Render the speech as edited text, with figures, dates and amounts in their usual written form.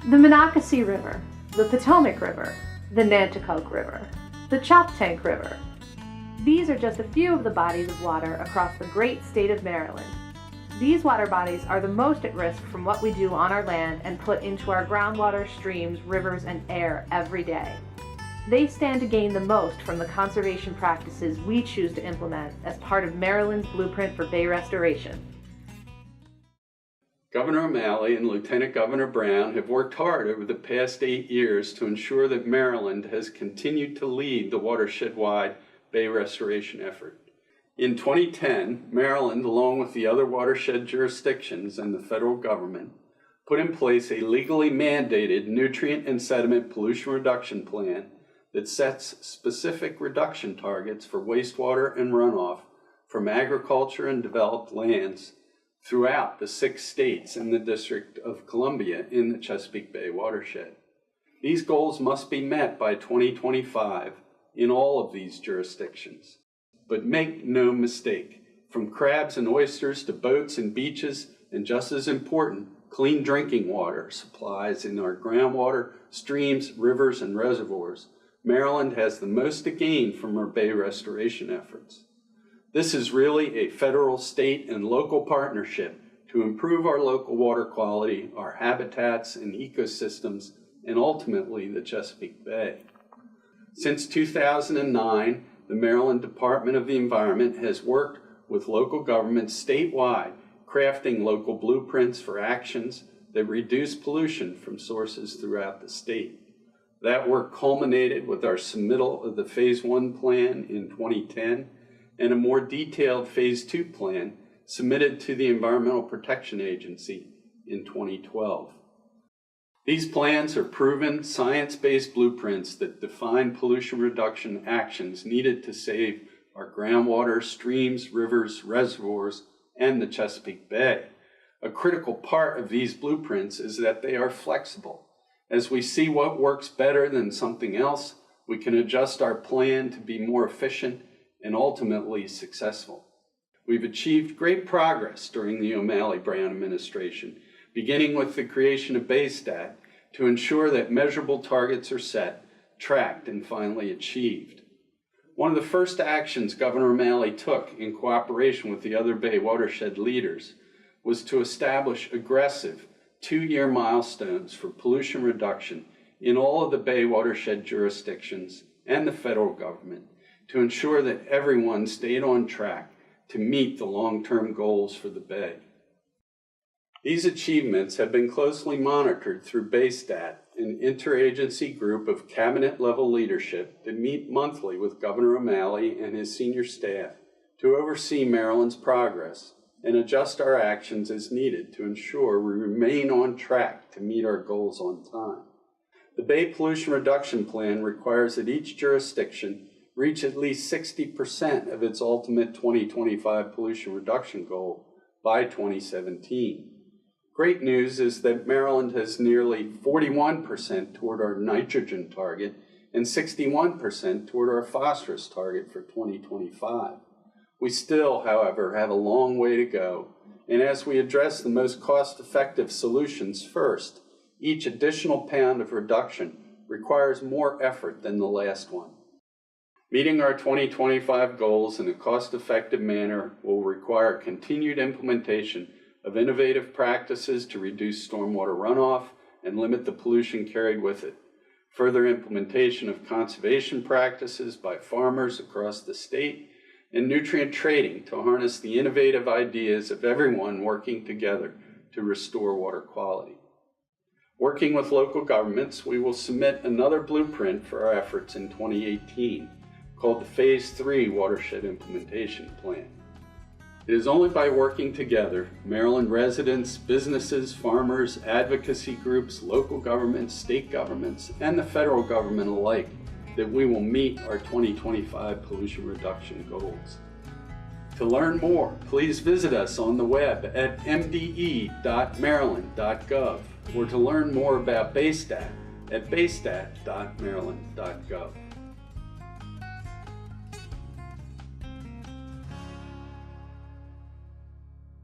The Monocacy River, the Potomac River, the Nanticoke River, the Choptank River. These are just a few of the bodies of water across the great state of Maryland. These water bodies are the most at risk from what we do on our land and put into our groundwater, streams, rivers, and air every day. They stand to gain the most from the conservation practices we choose to implement as part of Maryland's Blueprint for Bay Restoration. Governor O'Malley and Lieutenant Governor Brown have worked hard over the past 8 years to ensure that Maryland has continued to lead the watershed-wide Bay restoration effort. In 2010, Maryland, along with the other watershed jurisdictions and the federal government, put in place a legally mandated nutrient and sediment pollution reduction plan that sets specific reduction targets for wastewater and runoff from agriculture and developed lands throughout the 6 states in the District of Columbia in the Chesapeake Bay watershed. These goals must be met by 2025 in all of these jurisdictions. But make no mistake, from crabs and oysters to boats and beaches, and just as important, clean drinking water supplies in our groundwater, streams, rivers, and reservoirs, Maryland has the most to gain from our Bay restoration efforts. This is really a federal, state, and local partnership to improve our local water quality, our habitats and ecosystems, and ultimately the Chesapeake Bay. Since 2009, the Maryland Department of the Environment has worked with local governments statewide, crafting local blueprints for actions that reduce pollution from sources throughout the state. That work culminated with our submittal of the Phase 1 plan in 2010 and a more detailed Phase 2 plan submitted to the Environmental Protection Agency in 2012. These plans are proven, science-based blueprints that define pollution reduction actions needed to save our groundwater, streams, rivers, reservoirs, and the Chesapeake Bay. A critical part of these blueprints is that they are flexible. As we see what works better than something else, we can adjust our plan to be more efficient and ultimately successful. We've achieved great progress during the O'Malley-Brown administration, beginning with the creation of Baystat to ensure that measurable targets are set, tracked, and finally achieved. One of the first actions Governor O'Malley took in cooperation with the other Bay watershed leaders was to establish aggressive 2-year milestones for pollution reduction in all of the Bay watershed jurisdictions and the federal government to ensure that everyone stayed on track to meet the long-term goals for the Bay. These achievements have been closely monitored through Baystat, an interagency group of cabinet-level leadership that meet monthly with Governor O'Malley and his senior staff to oversee Maryland's progress and adjust our actions as needed to ensure we remain on track to meet our goals on time. The Bay Pollution Reduction Plan requires that each jurisdiction reach at least 60% of its ultimate 2025 pollution reduction goal by 2017. Great news is that Maryland has nearly 41% toward our nitrogen target and 61% toward our phosphorus target for 2025. We still, however, have a long way to go, and as we address the most cost-effective solutions first, each additional pound of reduction requires more effort than the last one. Meeting our 2025 goals in a cost-effective manner will require continued implementation of innovative practices to reduce stormwater runoff and limit the pollution carried with it, further implementation of conservation practices by farmers across the state, and nutrient trading to harness the innovative ideas of everyone working together to restore water quality. Working with local governments, we will submit another blueprint for our efforts in 2018, called the Phase 3 Watershed Implementation Plan. It is only by working together, Maryland residents, businesses, farmers, advocacy groups, local governments, state governments, and the federal government alike, that we will meet our 2025 pollution reduction goals. To learn more, please visit us on the web at mde.maryland.gov or to learn more about Baystat at baystat.maryland.gov.